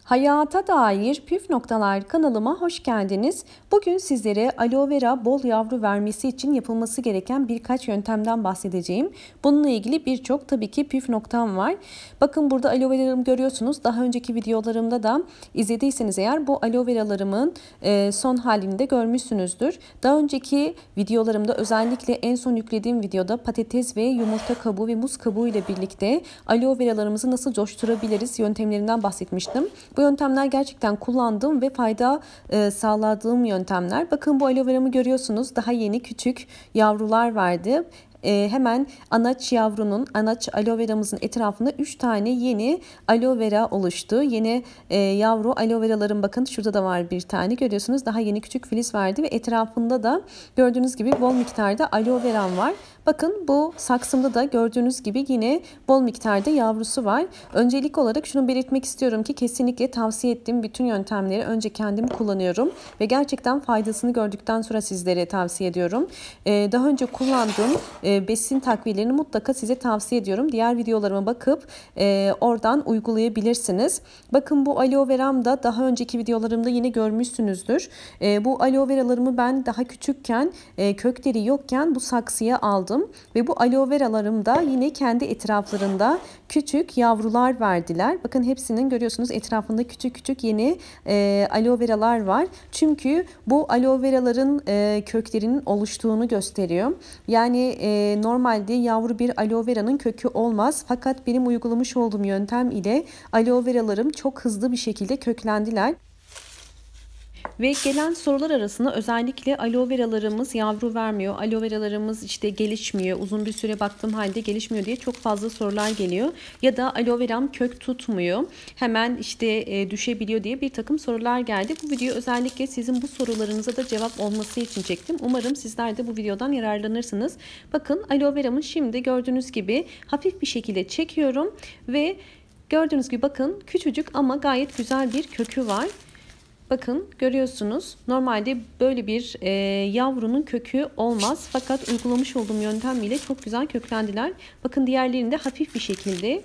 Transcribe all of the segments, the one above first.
Hayata dair püf noktalar kanalıma hoş geldiniz. Bugün sizlere aloe vera bol yavru vermesi için yapılması gereken birkaç yöntemden bahsedeceğim. Bununla ilgili birçok tabii ki püf noktam var. Bakın burada aloe veralarımı görüyorsunuz. Daha önceki videolarımda da izlediyseniz eğer bu aloe veralarımın son halini de görmüşsünüzdür. Daha önceki videolarımda özellikle en son yüklediğim videoda patates ve yumurta kabuğu ve muz kabuğu ile birlikte aloe veralarımızı nasıl coşturabiliriz yöntemlerinden bahsetmiştim. Bu yöntemler gerçekten kullandığım ve fayda sağladığım yöntemler. Bakın bu aloe veramı görüyorsunuz. Daha yeni küçük yavrular verdi. Hemen anaç aloe veramızın etrafında 3 tane yeni aloe vera oluştu. Yeni yavru aloe veraların bakın şurada da var bir tane görüyorsunuz. Daha yeni küçük filiz verdi ve etrafında da gördüğünüz gibi bol miktarda aloe veram var. Bakın bu saksımda da gördüğünüz gibi yine bol miktarda yavrusu var. Öncelik olarak şunu belirtmek istiyorum ki kesinlikle tavsiye ettiğim bütün yöntemleri önce kendim kullanıyorum ve gerçekten faydasını gördükten sonra sizlere tavsiye ediyorum. Daha önce kullandığım besin takviyelerini mutlaka size tavsiye ediyorum. Diğer videolarıma bakıp oradan uygulayabilirsiniz. Bakın bu aloe veram da daha önceki videolarımda yine görmüşsünüzdür. Bu aloe veralarımı ben daha küçükken kökleri yokken bu saksıya aldım. Ve bu aloe veralarım da yine kendi etraflarında küçük yavrular verdiler. Bakın hepsinin görüyorsunuz etrafında küçük küçük yeni aloe veralar var. Çünkü bu aloe veraların köklerinin oluştuğunu gösteriyor. Yani normalde yavru bir aloe veranın kökü olmaz. Fakat benim uygulamış olduğum yöntem ile aloe veralarım çok hızlı bir şekilde köklendiler. Ve gelen sorular arasında özellikle aloe veralarımız yavru vermiyor, aloe veralarımız işte gelişmiyor, uzun bir süre baktığım halde gelişmiyor diye çok fazla sorular geliyor. Ya da aloe veram kök tutmuyor, hemen işte düşebiliyor diye bir takım sorular geldi. Bu video özellikle sizin bu sorularınıza da cevap olması için çektim. Umarım sizler de bu videodan yararlanırsınız. Bakın aloe veramı şimdi gördüğünüz gibi hafif bir şekilde çekiyorum ve gördüğünüz gibi bakın küçücük ama gayet güzel bir kökü var. Bakın görüyorsunuz normalde böyle bir yavrunun kökü olmaz. Fakat uygulamış olduğum yöntem ile çok güzel köklendiler. Bakın diğerlerini de hafif bir şekilde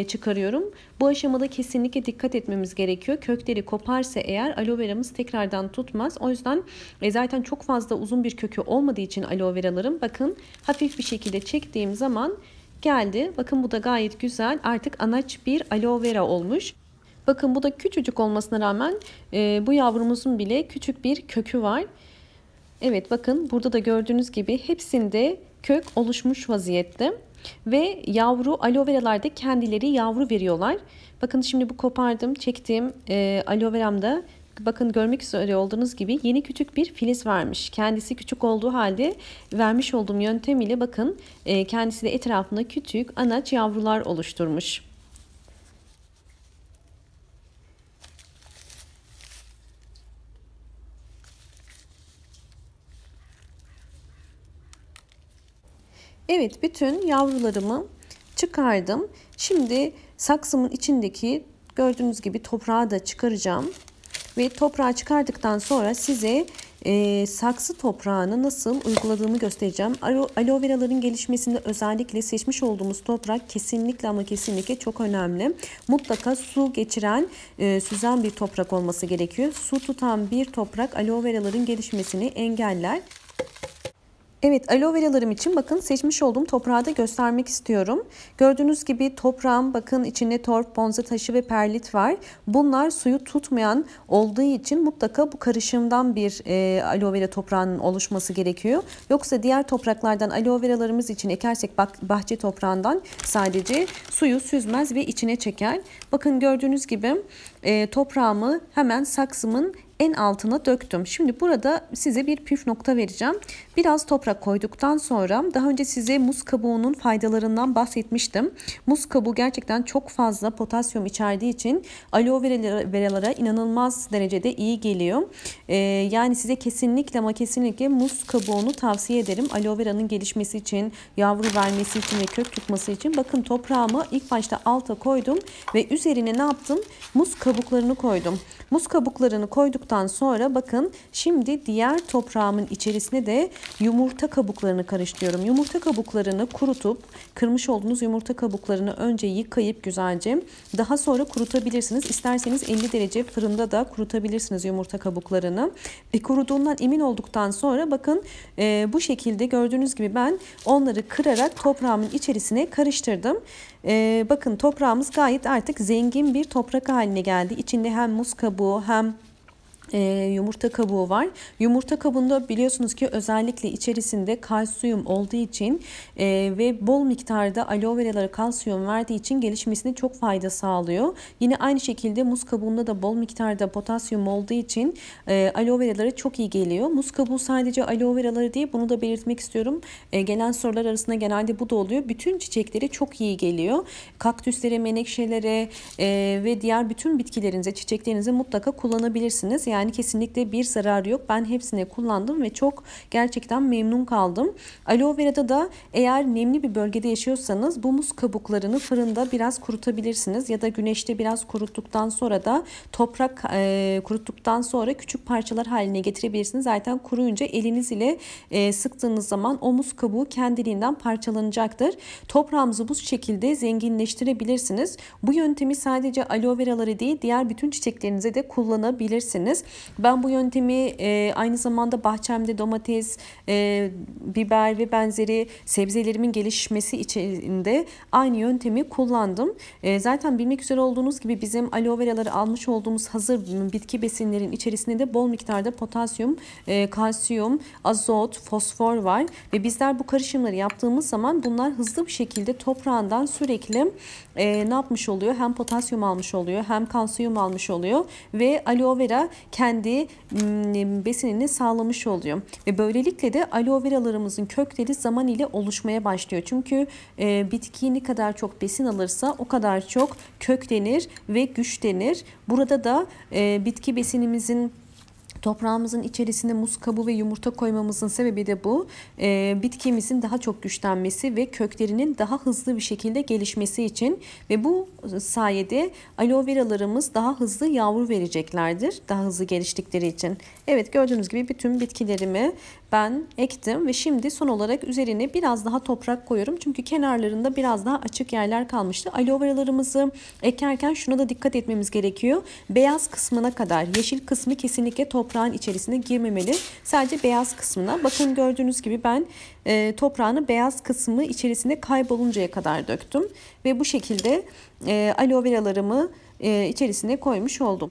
çıkarıyorum. Bu aşamada kesinlikle dikkat etmemiz gerekiyor. Kökleri koparsa eğer aloe veramız tekrardan tutmaz. O yüzden zaten çok fazla uzun bir kökü olmadığı için aloe veralarım bakın hafif bir şekilde çektiğim zaman geldi. Bakın bu da gayet güzel artık anaç bir aloe vera olmuş. Bakın bu da küçücük olmasına rağmen bu yavrumuzun bile küçük bir kökü var. Evet bakın burada da gördüğünüz gibi hepsinde kök oluşmuş vaziyette. Ve yavru aloe veralar da kendileri yavru veriyorlar. Bakın şimdi bu kopardım çektiğim aloe veramda bakın görmek üzere olduğunuz gibi yeni küçük bir filiz vermiş. Kendisi küçük olduğu halde vermiş olduğum yöntem ile bakın kendisi de etrafında küçük anaç yavrular oluşturmuş. Evet bütün yavrularımı çıkardım. Şimdi saksımın içindeki gördüğünüz gibi toprağı da çıkaracağım. Ve toprağı çıkardıktan sonra size saksı toprağını nasıl uyguladığımı göstereceğim. Aloe veraların gelişmesinde özellikle seçmiş olduğumuz toprak kesinlikle ama kesinlikle çok önemli. Mutlaka su geçiren, süzen bir toprak olması gerekiyor. Su tutan bir toprak aloe veraların gelişmesini engeller. Evet aloe veralarım için bakın seçmiş olduğum toprağı da göstermek istiyorum. Gördüğünüz gibi toprağım bakın içinde torf, bonza taşı ve perlit var. Bunlar suyu tutmayan olduğu için mutlaka bu karışımdan bir aloe vera toprağının oluşması gerekiyor. Yoksa diğer topraklardan aloe veralarımız için ekersek bahçe toprağından sadece suyu süzmez ve içine çeker. Bakın gördüğünüz gibi toprağımı hemen saksımın en altına döktüm. Şimdi burada size bir püf nokta vereceğim. Biraz toprak koyduktan sonra daha önce size muz kabuğunun faydalarından bahsetmiştim. Muz kabuğu gerçekten çok fazla potasyum içerdiği için aloe veralara inanılmaz derecede iyi geliyor. Yani size kesinlikle ama kesinlikle muz kabuğunu tavsiye ederim. Aloe veranın gelişmesi için, yavru vermesi için ve kök tutması için. Bakın toprağımı ilk başta alta koydum ve üzerine ne yaptım? Muz kabuklarını koydum. Muz kabuklarını koyduktan olduktan sonra bakın şimdi diğer toprağımın içerisine de yumurta kabuklarını karıştırıyorum. Yumurta kabuklarını kurutup kırmış olduğunuz yumurta kabuklarını önce yıkayıp güzelce daha sonra kurutabilirsiniz. İsterseniz 50 derece fırında da kurutabilirsiniz yumurta kabuklarını. Kuruduğundan emin olduktan sonra bakın bu şekilde gördüğünüz gibi ben onları kırarak toprağımın içerisine karıştırdım. Bakın toprağımız gayet artık zengin bir toprak haline geldi. İçinde hem muz kabuğu hem yumurta kabuğu var. Yumurta kabuğunda biliyorsunuz ki özellikle içerisinde kalsiyum olduğu için ve bol miktarda aloe veralara kalsiyum verdiği için gelişmesine çok fayda sağlıyor. Yine aynı şekilde muz kabuğunda da bol miktarda potasyum olduğu için aloe veralara çok iyi geliyor. Muz kabuğu sadece aloe veraları değil, bunu da belirtmek istiyorum. Gelen sorular arasında genelde bu da oluyor. Bütün çiçeklere çok iyi geliyor. Kaktüslere, menekşelere ve diğer bütün bitkilerinize, çiçeklerinize mutlaka kullanabilirsiniz. Yani kesinlikle bir zararı yok. Ben hepsini kullandım ve çok gerçekten memnun kaldım. Aloe vera'da da eğer nemli bir bölgede yaşıyorsanız bu muz kabuklarını fırında biraz kurutabilirsiniz ya da güneşte biraz kuruttuktan sonra da toprak kuruttuktan sonra küçük parçalar haline getirebilirsiniz. Zaten kuruyunca eliniz ile sıktığınız zaman o muz kabuğu kendiliğinden parçalanacaktır. Toprağımızı bu şekilde zenginleştirebilirsiniz. Bu yöntemi sadece aloe veraları değil, diğer bütün çiçeklerinize de kullanabilirsiniz. Ben bu yöntemi aynı zamanda bahçemde domates, biber ve benzeri sebzelerimin gelişmesi için de aynı yöntemi kullandım. Zaten bilmek üzere olduğunuz gibi bizim aloe veraları almış olduğumuz hazır bitki besinlerin içerisinde de bol miktarda potasyum, kalsiyum, azot, fosfor var ve bizler bu karışımları yaptığımız zaman bunlar hızlı bir şekilde toprağından sürekli ne yapmış oluyor? Hem potasyum almış oluyor, hem kalsiyum almış oluyor ve aloe vera kendi besinini sağlamış oluyor. Ve böylelikle de aloe veralarımızın kökleri zaman ile oluşmaya başlıyor. Çünkü bitki ne kadar çok besin alırsa o kadar çok köklenir ve güçlenir. Burada da bitki besinimizin toprağımızın içerisine muz kabuğu ve yumurta koymamızın sebebi de bu. Bitkimizin daha çok güçlenmesi ve köklerinin daha hızlı bir şekilde gelişmesi için ve bu sayede aloe veralarımız daha hızlı yavru vereceklerdir. Daha hızlı geliştikleri için. Evet, gördüğünüz gibi bütün bitkilerimi ben ektim ve şimdi son olarak üzerine biraz daha toprak koyuyorum. Çünkü kenarlarında biraz daha açık yerler kalmıştı. Aloe veralarımızı ekerken şuna da dikkat etmemiz gerekiyor. Beyaz kısmına kadar, yeşil kısmı kesinlikle toprağın içerisine girmemeli. Sadece beyaz kısmına. Bakın gördüğünüz gibi ben toprağını beyaz kısmı içerisinde kayboluncaya kadar döktüm. Ve bu şekilde aloe veralarımı içerisine koymuş oldum.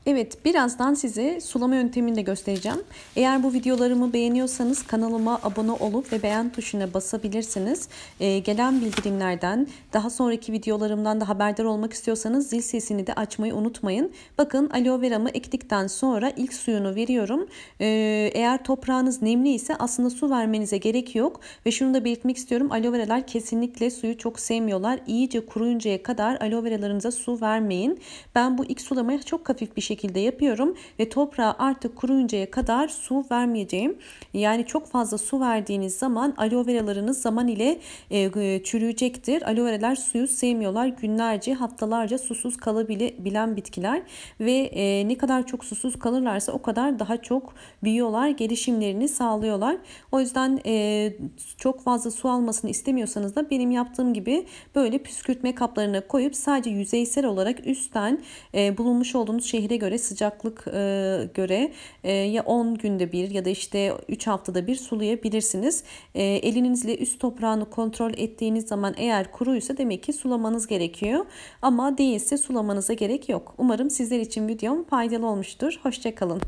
Evet, birazdan size sulama yöntemini de göstereceğim. Eğer bu videolarımı beğeniyorsanız kanalıma abone olup ve beğen tuşuna basabilirsiniz. Gelen bildirimlerden, daha sonraki videolarımdan da haberdar olmak istiyorsanız zil sesini de açmayı unutmayın. Bakın aloe veramı ektikten sonra ilk suyunu veriyorum. Eğer toprağınız nemli ise aslında su vermenize gerek yok. Ve şunu da belirtmek istiyorum. Aloe veralar kesinlikle suyu çok sevmiyorlar. İyice kuruyuncaya kadar aloe veralarınıza su vermeyin. Ben bu ilk sulamayı çok hafif bir şekilde yapıyorum ve toprağa artık kuruyuncaya kadar su vermeyeceğim. Yani çok fazla su verdiğiniz zaman aloe veralarınız zaman ile çürüyecektir. Aloe veralar suyu sevmiyorlar. Günlerce, haftalarca susuz kalabilen bitkiler ve ne kadar çok susuz kalırlarsa o kadar daha çok büyüyorlar, gelişimlerini sağlıyorlar. O yüzden çok fazla su almasını istemiyorsanız da benim yaptığım gibi böyle püskürtme kaplarına koyup sadece yüzeysel olarak üstten bulunmuş olduğunuz şehre göre, sıcaklık göre ya 10 günde bir ya da işte 3 haftada bir sulayabilirsiniz. Elinizle üst toprağını kontrol ettiğiniz zaman eğer kuruysa demek ki sulamanız gerekiyor. Ama değilse sulamanıza gerek yok. Umarım sizler için videom faydalı olmuştur. Hoşça kalın.